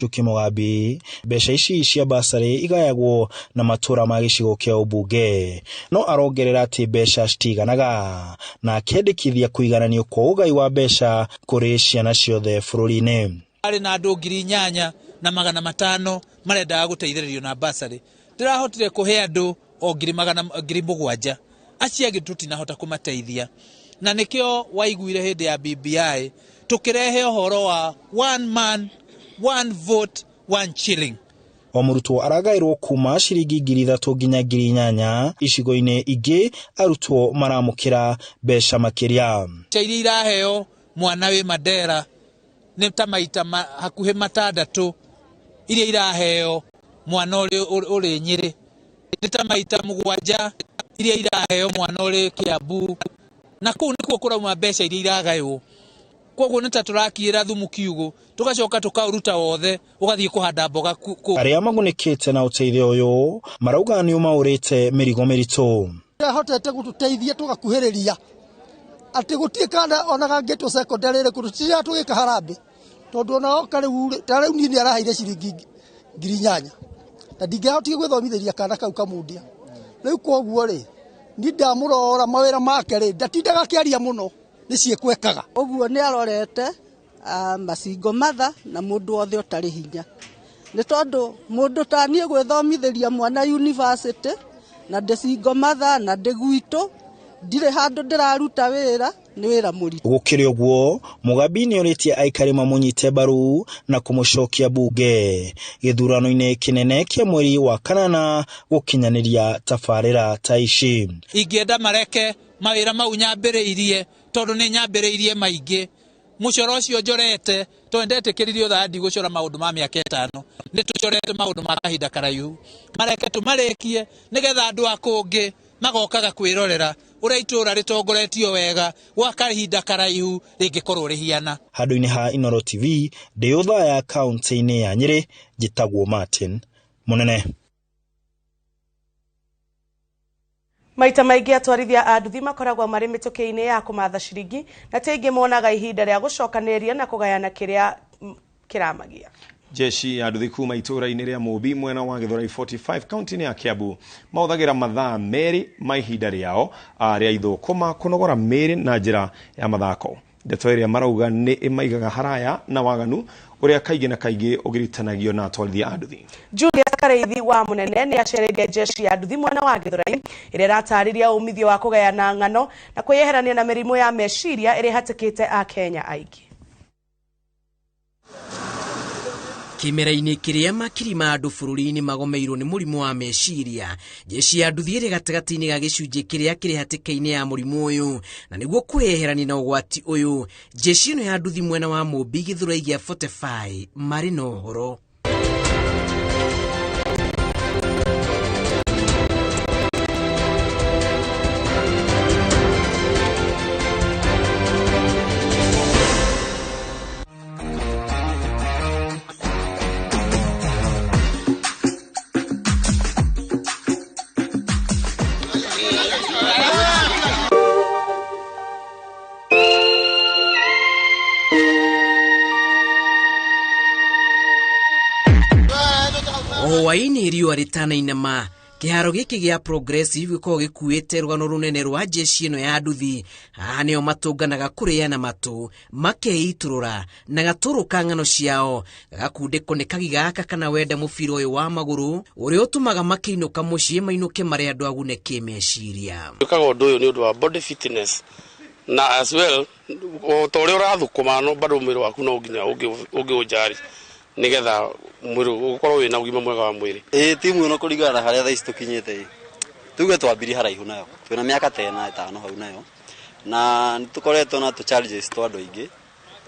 Njuki Mugambi mbeca ici cia basarĩ igayagwo na matura ma gĩcigo kĩa ũmbunge no arongerera atĩ mbeca citiganaga na akendekithia kũigananio kwa ũgai wa mbeca kũrĩ ciana ciothe bũrũri-inĩ. Arĩ na andũ 8,500 marendaga gũteithĩrĩrio na basarĩ. Ndĩrahotire kũhe andũ o 7,000 acio angĩ tũtinahota kũmateithia, na nĩkĩo waiguire hĩndĩ ya BBI tũkĩrehe ũhoro wa one man one vote one shilling. O mũrutwo aragaĩrwo kuma ciringi 3,000 nginya 8,000 icigo-inĩ ingĩ arutwo maramũkĩra mbeca makĩria. Iria iraheo mwana wĩ Mandera nĩ ta maita hakuhĩ 6 iria iraheo mwana ũrĩ Nyĩrĩ, nĩ ta maita 7 iria iraheo mwana ũrĩ Kiambu, na kũu nĩkuo kũrauma mbeca iria iragaywo. Koguo nĩ ta tũrakiĩra thumu kiugo tugacoka tukauruta wothe ugathiĩ kũhanda mboga. Arĩa magunĩkĩte na ũteithio ũyũ marauga nĩ ũmaũrĩte mĩrigo mĩritũ. Hotete gũtũteithia tugakuhĩrĩria atĩ gũtirĩ kana onaga ngĩtũ secondary rĩ kũrutira tũgĩka harambe tondũ ona tarĩu nĩ araheire ciringi 8,000 na ndingĩhotire gwĩthomithĩria kana kau kamundia. Rĩu koguo rĩ ni ndamũrora mawĩra make rĩ ndatindaga kĩaria mũno nĩciĩkwekaga. Ũguo nĩ arorete macingo matha na mũndũ wothe ũtarĩ hinya. Nĩ tondũ mũndũ ta niĩ gwĩthomithĩria mwana university na ndĩcingo matha na ndĩgwitũ ndirĩ handũ ndĩraruta wĩra nĩ wĩra mũritũ. Gũkĩrĩ ũguo Mugambi nĩ orĩtie aikari mamũnyite mbaru na kũmũcokia bunge gĩthurano-inĩ kĩnene kĩa mweri wa kanana gũkinyanĩria tabarĩra ta ici. Ingĩenda mareke mawĩra mau nyambĩrĩirie tondũ nĩ nyambĩrĩirie maingĩ. Mũcoro ũcio njorete twendetĩkĩririe ũthandi gũcora maũndũ ma mĩaka 5 nĩ tũcorete maũndũ ma kahinda karaihu. Mareke tũmarĩkie nĩgetha andũ akũngĩ magokaga kwĩrorera ũrĩa itũra rĩtongoretio wega gwa kahinda karaihu rĩngĩkorwo rĩhiana. Handũ-inĩ ha Inooro TV ndĩ ũthaya kaunti-inĩ ya Nyĩrĩ njĩtagwo Martin Mũnene. Maita maingĩ atwarithia a nduthi makoragwo marĩ mĩtũkĩ-inĩ ya kũmatha ciringi na tĩngĩ monaga ihinda rĩa gũcokanĩrĩria na kũgayana kĩrĩa kĩramagia. Jeshi ya nduthi kuma itũra-inĩ rĩa Mũmbi mwena wa Gĩthũrai 45 kaunti-inĩ ya Kiambu mahũthagĩra mathaa merĩ ma ihinda rĩao rĩa ithũkũma kũnogora mĩĩrĩ na njĩra ya mathako. Ndeto ĩrĩa marauga nĩ ĩmaigaga haraya na waganu ũrĩa kaingĩ na kaingĩ ũgiritanagio na atwarithia a nduthi. Julius Kareithi wa Mũnene nĩ acereire jeshi ya nduthi mwena wa Gĩthũrai ĩrĩa ĩratarĩria umithio wa kũgayana ng'ano na kwĩyeherania na mĩrimũ ya meciria ĩrĩa hatĩkĩte a Kenya aingĩ. Kĩmera-inĩ kĩrĩa makiri ma andũ bũrũri-inĩ magomeirwo nĩ mũrimũ wa meciria, jeshi ya nduthi ĩrĩ gatagatĩ-inĩ ga gĩcunjĩ kĩrĩa kĩrĩ hatĩka-inĩ ya mũrimũ ũyũ, na nĩguo kwĩyeherania na ũgwati ũyũ, jeshi ĩno ya nduthi mwena wa Mũmbi Gĩthũrai gĩa 45 marĩ na ũhoro. Hwaĩ-inĩ riũa rĩtanainama, kĩharo gĩkĩ gĩa Progressive gĩkoragwo gĩkuĩte rũgano rũnene rwa jeshi ĩno ya nduthi. Haha nĩo matũnganaga kũrĩana matũ, makeitũrũra na gatũrũ ka ng'ano ciao gagakundĩkwo nĩ kagi gaka kana wenda mũbira ũyũ wa magũrũ ũrĩa ũtũmaga makĩinũka mũciĩ mainũke marĩ andũ agune kĩmeciria. Twĩkaga ũndũ ũyũ nĩ ũndũ wa body fitness na as well o ta ũrĩa ũrathũkũma no bado mwĩrĩ waku no nginya ũngĩũnjari nigetha mwĩrĩ ũkorwo wĩna ũgima mwega wa mwĩrĩ. Timu ĩno kũringana na harĩa thaa ici tũkinyĩte tuge twambirie haraihu nayo twĩna mĩaka 5 hau nayo na nĩtũkoretwo na challenges twa andũ aingĩ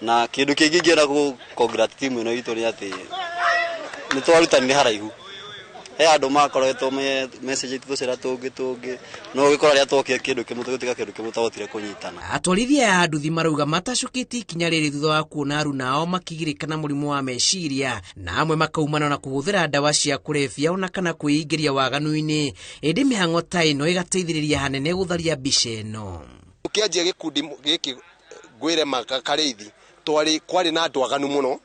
na kĩndũ kĩngĩ ingĩenda congratulate timu ĩno itũ nĩ atĩ nĩtwarutanire haraihu. He andũ makoretwo message tũcera tũngĩ no gĩkora rĩa twokire kĩndũ kĩmwe tũgĩtika kĩndũ kĩmwe tũhotire kũnyitana. Atwarithia a nduthi marauga matacũkĩtie ikinya rĩrĩ thutha wa kuona aruna ao makigirĩkana mũrimũ wa meciria na amwe makaumana na kũhũthĩra ndawa cia kũrebia ona kana kwĩingĩria waganu-inĩ, ĩndĩ mĩhang'o ta ĩno ĩgateithĩrĩria hanene gũtharia mbica ĩno. Ũkĩanjia gĩkundi gĩkĩ ngwĩre Kareithi kwarĩ na andũ aganu mũno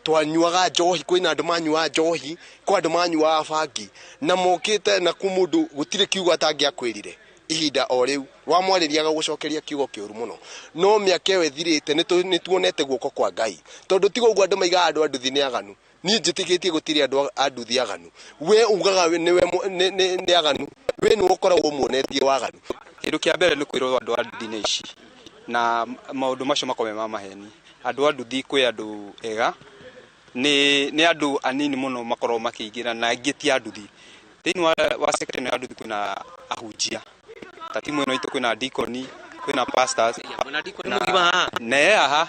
twanyuaga njohi kwina andu manyua njohi kwa andu manyua bangi na mokite na kumundu gutire kiugo atangiakwirire ihinda o riu wamwaririaga gucokeria kiugo kiuru muno no miaka we thirite ni tuonete guoko kwa Ngai tondu tigo ugu andu maiga andu anduthi ni aganu ni njitikitie gutiri andu anduthi aganu we ugaga ni aganu we ni ukoragwo muonetie waganu kindu kia mbere ni kwirwo andu anduthi ni ici na maundu macio makome ma maheni andu anduthi kwi andu ega ni andu anini muno makorwo makiingira na ngiti anduthi thini wa secretary na anduthi kuna ahunjia tatimu ino itu kwina deaconi kwina pastors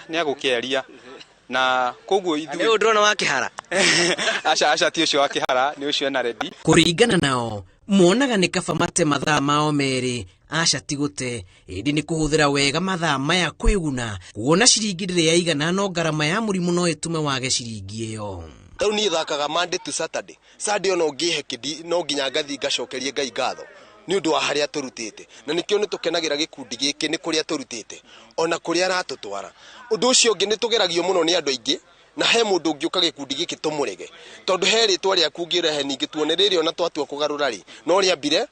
ni agukiaria na koguo ithu leo ndrona wa kihara acha ti ucio wa kihara ni ucio na ready kuringana nao muonaga ni kaba mate mathaa mao meri aca tigute indi ni kuhuthira wega mathaa maya kwiguna kuona ciringi riria igana no ngarama ya murimu no itume wage ciringi iyo tau ni thakaga Monday to Saturday Sunday no ngihe kidi no nginya ngathi ngacokerie Ngai ngatho ni undu wa haria turutite na nikio ni tukenagira gikundi giki ni kuria turutite ona kuria aratutwara undu ucio ngi ni tugeragio muno ni andu aingi na he mundu ngiuka gikundi giki tumurege tondu heri twari akugirehe ningi tuone riri ona twatua kugarura ri no ria mbire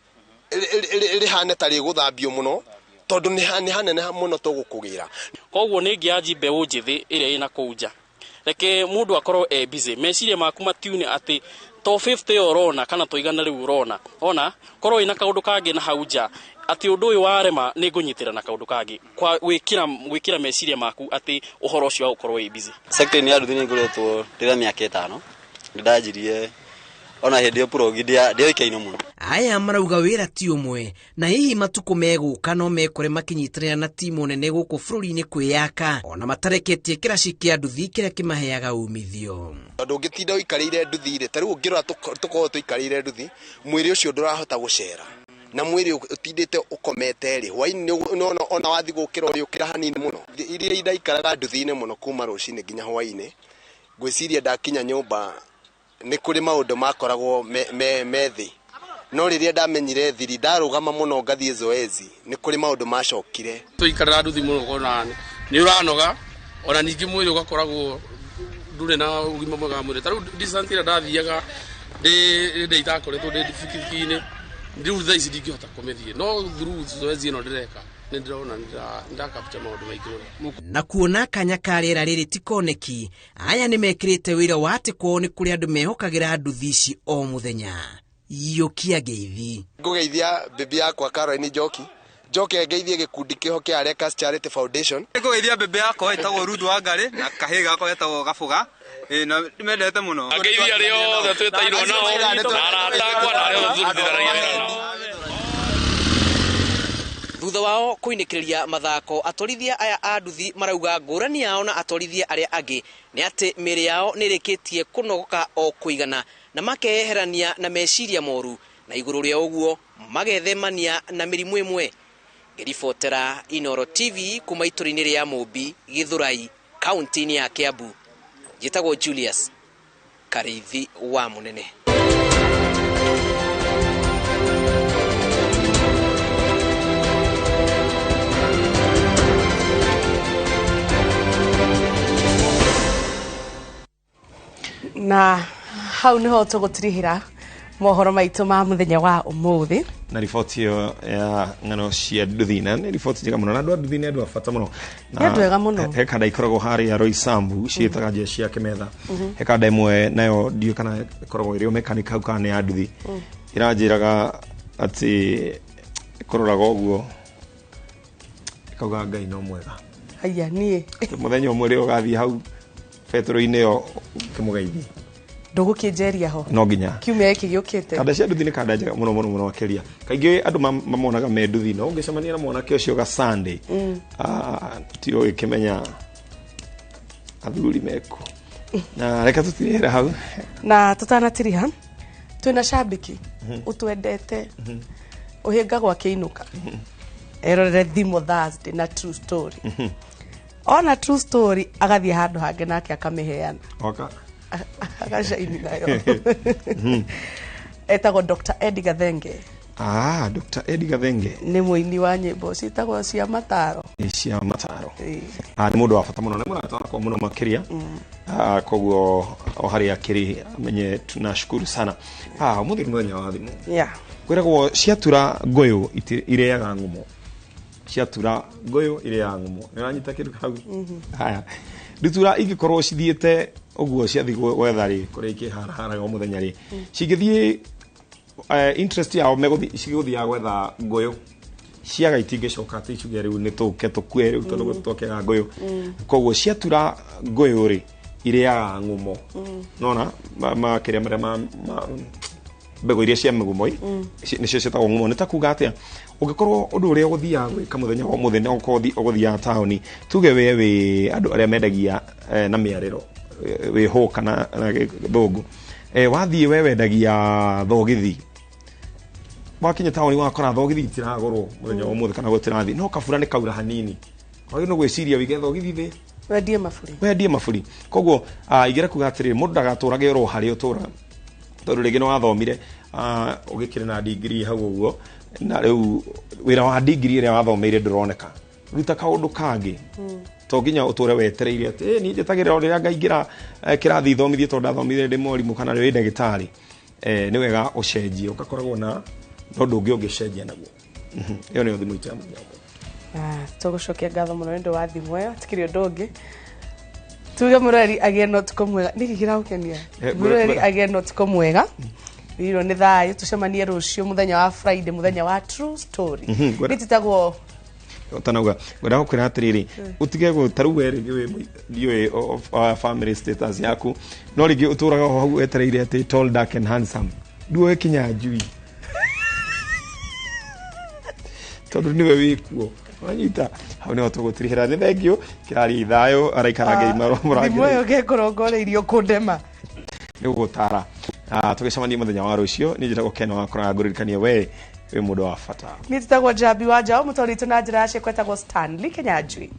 rihane tari guthambio muno tondu ni hanene muno tugukugira koguo ni ngiaji mbeu njithi iria ina kuja reke mundu akorwo busy meciria maku matiune ati to 50 orona kana to igana riu urona ona korwo ina kaundu kangi na hauja ati undu uyu warema ni ngunyitira na kaundu kangi kwa wikira meciria maku ati uhoro ucio ukorwo busy secretary ni anduthi ni nguretwo rira miaka 5 ndajirie ona hindi progi ndio ikaino muno aya marauga wira ti umwe na hihi matuko meguka no mekore makinyitirana na timu nene guku bururi-ini kwiyaka ona matareketie kiraci kia nduthi kiria kimaheaga umithio tondu ngitinda uikarire nduthi ire tariu ngirora tukorwo tuikarire nduthi mwiri ucio ndurahota gucera na mwiri utindite ukomete ri hwaini ona wathi gukira uri ukira hanini muno iria ndaikaraga nduthi-ini muno kuma rucini nginya hwaini gwiciria ndakinya nyumba ni kuri maundu makoragwo methi no riria ndamenyire thiri ndarugama muno ngathie zoezi ni kuri maundu macokire tuikarira nduthi muno kona ni uranoga ona ningi mwiri ugakoragwo ndure na ugima mwega mwiri taru distance ira ndathiaga ndi itakoretwo ndi fikiki-ini ndiru thaa ici ndingihota kumithie no through zoezi ino ndireka ni ndirona ndakapcha maundu maingĩ na kuona kanya ka rĩera rĩrĩ tikoneki aya nĩ mekĩrĩte wĩra wa atĩ kwao nĩ kũrĩ andũ mehokagira nduthi ici o mũthenya iyũkia ngeithi ngugeithia bibi yakwa Caroline Njoki ngeithie gikundi kiho kia Arekas Charity Foundation ngugeithia bibi yakwa etagwo Rudu Wangari na kahĩ gakwa etagwo Gabuga na nimendete muno ngeithia riothe twetairwo nao na aratakwa na arĩa thuritharagia nao thutha wao kuinikiriria mathako atwarithia aya a nduthi marauga ngũrani yao na atwarithia aria angi ni ati mĩĩrĩ yao nĩrĩkĩtie kũnogoka o kũigana na makeherania na meciria moru na igũrũ rĩa ũguo magethemania na mĩrimũ ĩmwe ngĩribotera Inooro TV kuma itũra-inĩ rĩa Mũmbi Gĩthũrai kaunti-inĩ ya Kiambu njĩtagwo Julius Karithi wa Mũnene. Na hau niho tugutirihira mohoro maitu ma muthenya wa umuthi na riboti yo ya ngano cia nduthi na ni riboti njega muno na andu nduthi ni andu afata muno na andu ega muno he kada ikoragwo hari ya Roysambu ciitaga jeshi ya Kimetha he kada imwe nayo ndio kana ikoragwo iri mechanic hau kana ya nduthi iranjiraga ati ikororaga uguo ikauga Ngai no mwega aya nie muthenya umwe ri ugathi hau petro-ini yo kimugeithia ndugukinjeria ho no nginya kiumia iki giukite kada cia nduthi ni kada njega muno muno muno makeria kaingĩ andu mamonaga me nduthi no ungecemania na mwanake ucio ga Sunday ti o ikimenya athuri meku na reka tutirihira hau na tutanatiriha twina shabiki utwendete uhinga gwa kiinuka erorere Thimo Thursday na True Story ona True Story agathie handu hange nake akamiheana oka agacaini nayo etagwo Dr. Eddie Gathenge Dr. Eddie Gathenge ni muini wa nyimbo citagwo cia mataro cia mataro nĩ mũndũ wa bata mũno nĩ mũratwara kwa mũno makĩria koguo o harĩa akĩrĩ amenye tunashukuru sana mũthĩ nĩ mũthenya wa thimũ kwĩragwo ciatura ngũyũ ireaga ngumo ciatura ngũyũ ireaga ngumo nĩ ũranyita kĩndũ hau haya ndutura ingĩkorwo cithiĩte ũguo ciathiĩ gwetha rĩ kũrĩa ikĩharaharaga o mũthenya rĩ cingĩthiĩ interest yao cigũthiaga gwetha ngũyũ ciaga itingĩcoka atĩ icuge rĩu nĩ tũke tũkue rĩu tondũ tũtokega ngũyũ koguo ciatura ngũyũ rĩ ireaga ngumo nona makĩrĩa marĩa mbegũ iria cia mĩgumo nĩcio ciĩtagwo ngumo nĩ ta kuga atĩa ũngĩkorwo ũndũ ũrĩa ũgũthiaga gwĩka mũthenya wa mũthenya ũgũthiaga taũni tuge we wĩ andũ arĩa mendagia na mĩarĩro wĩ hũ kana gĩthũngũ wathiĩ we wendagia thogithi wakinya taũni wakora thogithi itiragũrwo mũthenya wa mũthenya kana gũtirathiĩ no kabura nĩ kaura hanini wagĩ no gwĩciria wĩge thogithi thĩ wendie maburi koguo igera kuga atĩrĩrĩ mũndũ ndagatũrage oro harĩa ũtũraga tondũ rĩngĩ nĩ wathomire ũgĩkĩrĩ na degree hau ũguo na rĩu wĩra wa degree ĩrĩa wathomeire ndũroneka ruta kaũndũ kangĩ to nginya ũtũre wetereire atĩ niĩ njĩtagĩrĩra o rĩrĩa ngaingĩra kĩrathi thomithie tondũ ndathomithire ndĩ mwarimũ kana rĩu ndagĩtarĩ nĩ wega ũcenjie ũgakoragwo na ũndũ ũngĩ ũngĩcenjia naguo ĩyo nĩyo thimũ itũ ya mũthenya tũgũcokia ngatho mũno nĩ ũndũ wa thimũ ĩyo tikĩrĩ ũndũ ũngĩ tuge mũrori agĩe na ũtukũ mwega nĩkĩ kĩragũkenia mũrori agĩe na ũtukũ mwega wĩrwo nĩ thayũ tũcemanie rũciũ mũthenya wa Friday mũthenya wa True Story nĩtitagwo tanauga ngwenda gũkwĩra atĩrĩrĩ ũtige gũtarũ we rĩngĩ ndiũĩ family status yaku no rĩngĩ ũtũraga ho hau wetereire atĩ tall dark and handsome nduoĩ kinya njui tondũ nĩwe wĩkuo wanyita hau nĩho tũgũtirihĩra nĩ thengio kĩrari thayũ araikaraga mũrangi thimũ ĩyo ngĩkũrongoreirio kũndema nĩ gũgũtara tũgĩcemania mũthenya wa rũciũ niĩ njĩtagwo Ken wakora ngũririkania we wĩ mũndũ wa bata niĩ njĩtagwo Njambi wa Njaũ mũtũũri witũ na njĩra ya ciĩko ĩtagwo Stanley Kenyanjui